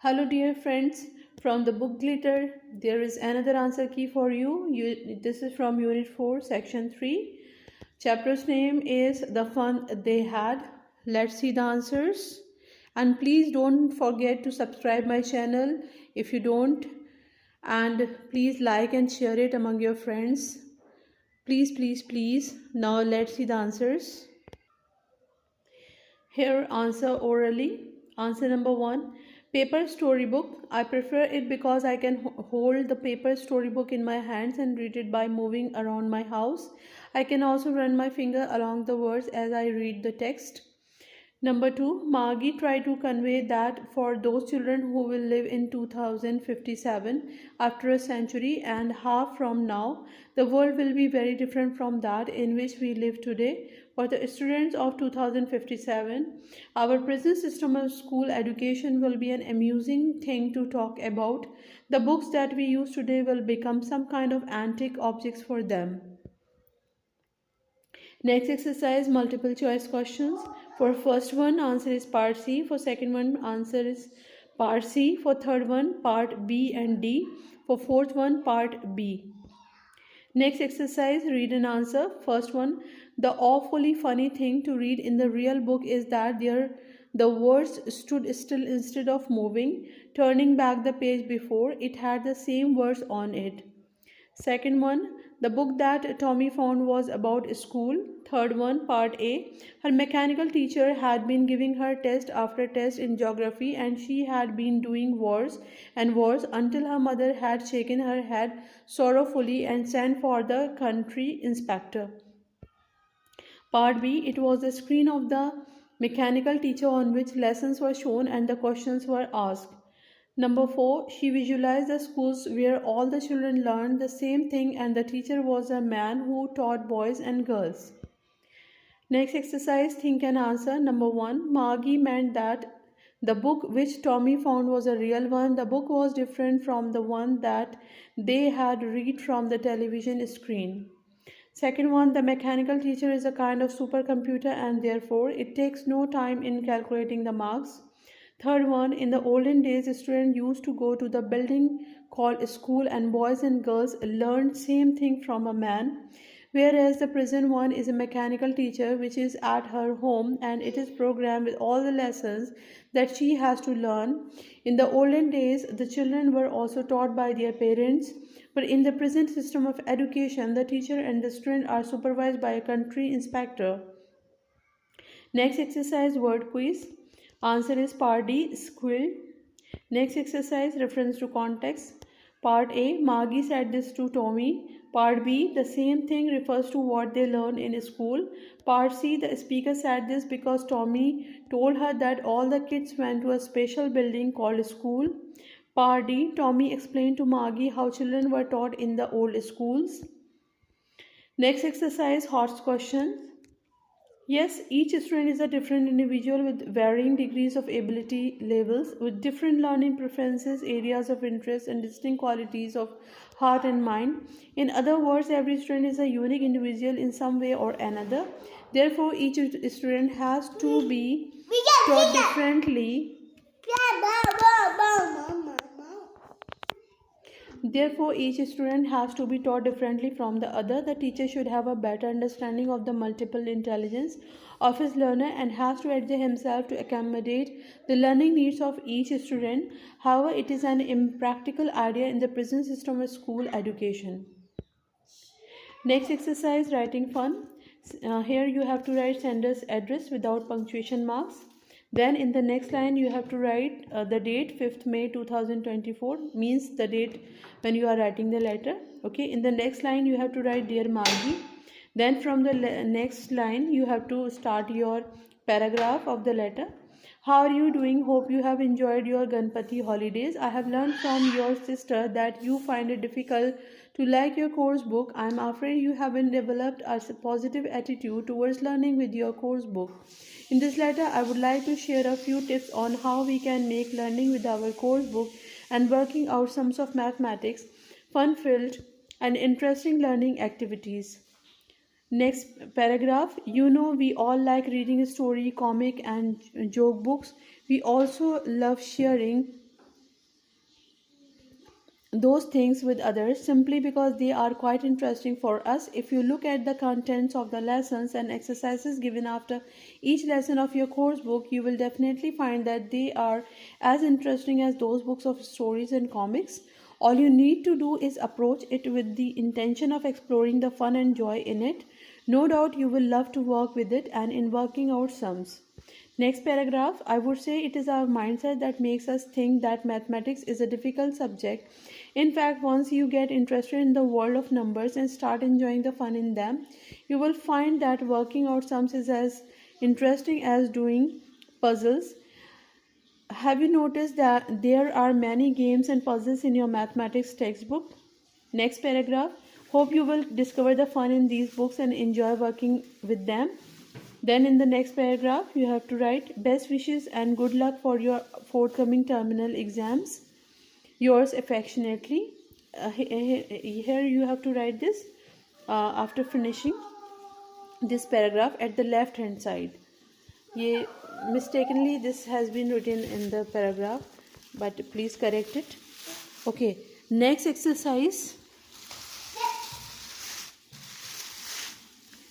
Hello, dear friends. From the book Glitter, there is another answer key for you. This is from Unit 4, Section 3. Chapter's name is The Fun They Had. Let's see the answers. And please don't forget to subscribe my channel if you don't. And please like and share it among your friends. Please, please, please. Now let's see the answers. Here, answer orally. Answer number 1. Paper storybook. I prefer it because I can hold the paper storybook in my hands and read it by moving around my house. I can also run my finger along the words as I read the text. Number 2, Margie tried to convey that for those children who will live in 2057, after a century and half from now, the world will be very different from that in which we live today. For the students of 2057, our present system of school education will be an amusing thing to talk about. The books that we use today will become some kind of antique objects for them. Next exercise, multiple choice questions. For first one, answer is part C. For second one, answer is part C. For third one, part B and D. For fourth one, part B. Next exercise, read and answer. First one, the awfully funny thing to read in the real book is that the words stood still instead of moving. Turning back the page before, it had the same words on it. Second one, the book that Tommy found was about school. Third one, part A. Her mechanical teacher had been giving her test after test in geography and she had been doing worse and worse until her mother had shaken her head sorrowfully and sent for the country inspector. Part B, it was the screen of the mechanical teacher on which lessons were shown and the questions were asked. Number 4, she visualized the schools where all the children learned the same thing and the teacher was a man who taught boys and girls. Next exercise, think and answer. Number 1, Margie meant that the book which Tommy found was a real one. The book was different from the one that they had read from the television screen. Second one, the mechanical teacher is a kind of supercomputer and therefore it takes no time in calculating the marks. Third one, in the olden days, students used to go to the building called school and boys and girls learned same thing from a man. Whereas the present one is a mechanical teacher which is at her home and it is programmed with all the lessons that she has to learn. In the olden days, the children were also taught by their parents. But in the present system of education, the teacher and the student are supervised by a country inspector. Next exercise, word quiz. Answer is part D, squill. Next exercise, reference to context. Part A, Margie said this to Tommy. Part B, the same thing refers to what they learn in school. Part C, the speaker said this because Tommy told her that all the kids went to a special building called school. Part D, Tommy explained to Margie how children were taught in the old schools. Next exercise, horse questions. Yes, each student is a different individual with varying degrees of ability levels, with different learning preferences, areas of interest, and distinct qualities of heart and mind. In other words, every student is a unique individual in some way or another. Therefore, each student has to be taught differently. Therefore, each student has to be taught differently from the other. The teacher should have a better understanding of the multiple intelligence of his learner and has to adjust himself to accommodate the learning needs of each student. However, it is an impractical idea in the present system of school education. Next exercise, writing fun. Here you have to write sender's address without punctuation marks. Then in the next line you have to write the date 5th May 2024 means the date when you are writing the letter. Okay, in the next line you have to write dear Margie. Then from the next line you have to start your paragraph of the letter. How are you doing? Hope you have enjoyed your Ganpati holidays. I have learned from your sister that you find it difficult to like your course book. I am afraid you haven't developed a positive attitude towards learning with your course book. In this letter, I would like to share a few tips on how we can make learning with our course book and working out sums of mathematics fun-filled and interesting learning activities. Next paragraph, you know we all like reading story, comic and joke books. We also love sharing those things with others simply because they are quite interesting for us. If you look at the contents of the lessons and exercises given after each lesson of your course book, you will definitely find that they are as interesting as those books of stories and comics. All you need to do is approach it with the intention of exploring the fun and joy in it. No doubt you will love to work with it and in working out sums. Next paragraph, I would say it is our mindset that makes us think that mathematics is a difficult subject. In fact, once you get interested in the world of numbers and start enjoying the fun in them, you will find that working out sums is as interesting as doing puzzles. Have you noticed that there are many games and puzzles in your mathematics textbook? Next paragraph. Hope you will discover the fun in these books and enjoy working with them. Then in the next paragraph, you have to write best wishes and good luck for your forthcoming terminal exams. Yours affectionately. Here you have to write this after finishing this paragraph at the left hand side. ये mistakenly this has been written in the paragraph, but please correct it. Okay, next exercise,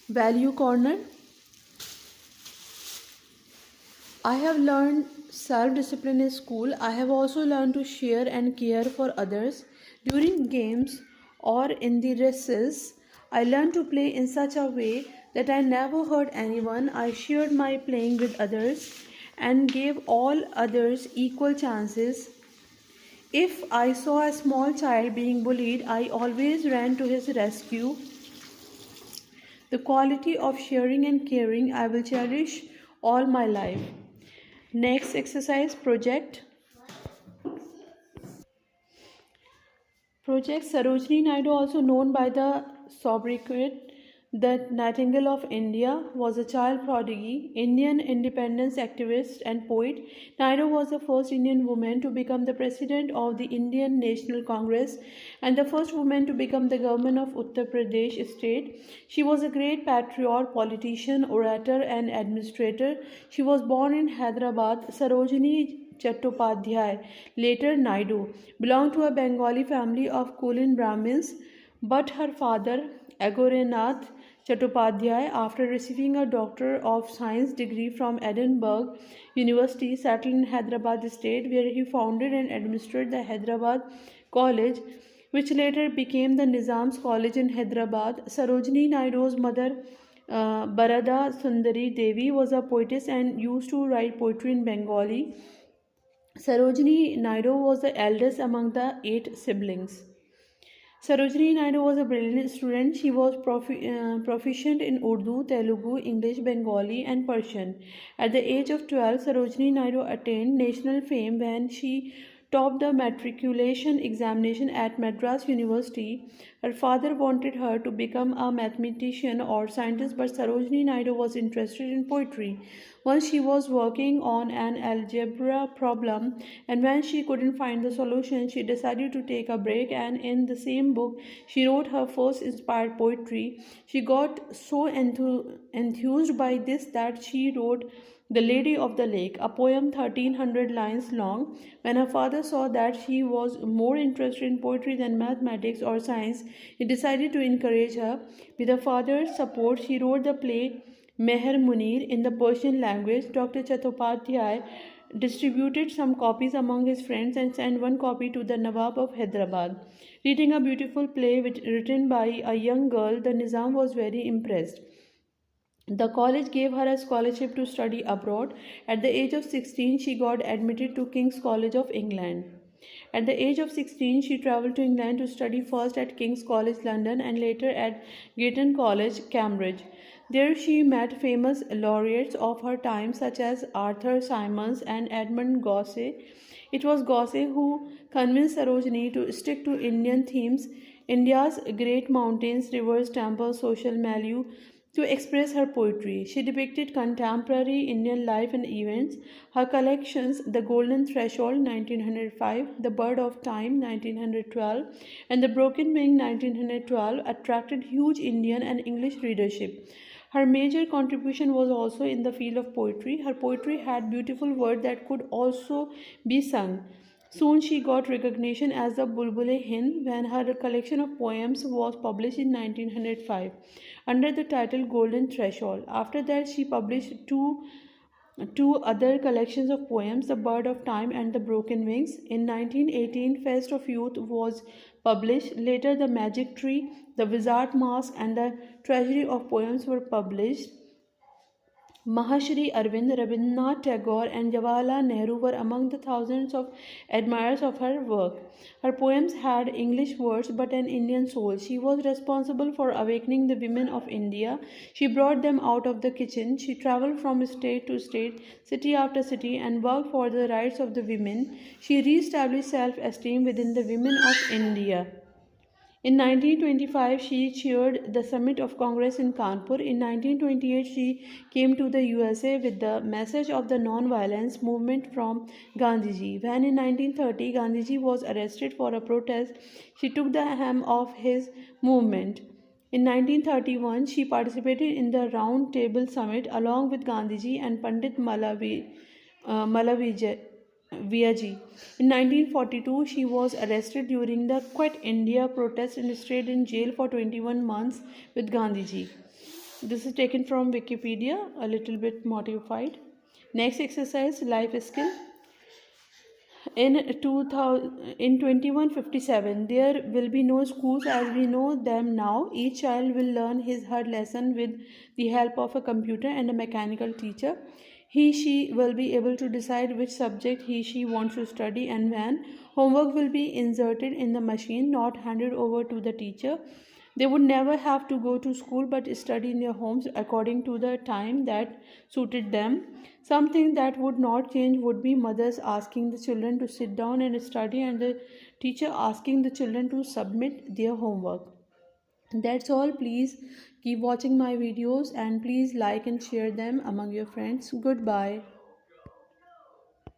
value corner. I have learned self-discipline in school. I have also learned to share and care for others. During games or in the recess, I learned to play in such a way that I never hurt anyone. I shared my playing with others and gave all others equal chances. If I saw a small child being bullied, I always ran to his rescue. The quality of sharing and caring I will cherish all my life. Next exercise, project. Project Sarojini Naidu, also known by the sobriquet the Nightingale of India, was a child prodigy, Indian independence activist, and poet. Naidu was the first Indian woman to become the president of the Indian National Congress and the first woman to become the governor of Uttar Pradesh state. She was a great patriot, politician, orator, and administrator. She was born in Hyderabad. Sarojini Chattopadhyay, later Naidu, belonged to a Bengali family of Kulin Brahmins, but her father, Agorenath Chattopadhyay, after receiving a Doctor of Science degree from Edinburgh University, settled in Hyderabad state, where he founded and administered the Hyderabad College, which later became the Nizam's College in Hyderabad. Sarojini Naidu's mother, Barada Sundari Devi, was a poetess and used to write poetry in Bengali. Sarojini Naidu was the eldest among the 8 siblings. Sarojini Naidu was a brilliant student. She was proficient in Urdu, Telugu, English, Bengali, and Persian. At the age of 12, Sarojini Naidu attained national fame when she topped the matriculation examination at Madras University. Her father wanted her to become a mathematician or scientist, but Sarojini Naidu was interested in poetry. Once she was working on an algebra problem, and when she couldn't find the solution, she decided to take a break, and in the same book, she wrote her first inspired poetry. She got so enthused by this that she wrote the Lady of the Lake, a poem 1300 lines long. When her father saw that she was more interested in poetry than mathematics or science, he decided to encourage her. With her father's support, she wrote the play Meher Munir in the Persian language. Dr. Chattopadhyay distributed some copies among his friends and sent one copy to the Nawab of Hyderabad. Reading a beautiful play written by a young girl, the Nizam was very impressed. The college gave her a scholarship to study abroad. At the age of 16, she got admitted to King's College of England. At the age of 16, she travelled to England to study first at King's College London and later at Girton College, Cambridge. There she met famous laureates of her time such as Arthur Symons and Edmund Gosse. It was Gosse who convinced Sarojini to stick to Indian themes, India's great mountains, rivers, temples, social milieu, to express her poetry. She depicted contemporary Indian life and events. Her collections, The Golden Threshold 1905, The Bird of Time 1912, and The Broken Wing 1912, attracted huge Indian and English readership. Her major contribution was also in the field of poetry. Her poetry had beautiful words that could also be sung. Soon she got recognition as the Bulbul-e Hind when her collection of poems was published in 1905 under the title Golden Threshold. After that, she published two other collections of poems, The Bird of Time and The Broken Wings. In 1918, Fest of Youth was published. Later, The Magic Tree, The Wizard Mask, and The Treasury of Poems were published. Mahashri Arvind, Rabindranath Tagore, and Jawaharlal Nehru were among the thousands of admirers of her work. Her poems had English words but an Indian soul. She was responsible for awakening the women of India. She brought them out of the kitchen. She traveled from state to state, city after city, and worked for the rights of the women. She re-established self-esteem within the women of India. In 1925, she chaired the Summit of Congress in Kanpur. In 1928, she came to the USA with the message of the non-violence movement from Gandhiji. When in 1930, Gandhiji was arrested for a protest, she took the helm of his movement. In 1931, she participated in the Round Table Summit along with Gandhiji and Pandit Malavija. Viaji. In 1942, she was arrested during the Quit India protest and stayed in jail for 21 months with Gandhiji. This is taken from Wikipedia, a little bit modified. Next exercise, life skill. In 2157, there will be no schools as we know them now. Each child will learn her lesson with the help of a computer and a mechanical teacher. She will be able to decide which subject she wants to study and when. Homework will be inserted in the machine, not handed over to the teacher. They would never have to go to school but study in their homes according to the time that suited them. Something that would not change would be mothers asking the children to sit down and study and the teacher asking the children to submit their homework. That's all. Please keep watching my videos and please like and share them among your friends. Goodbye.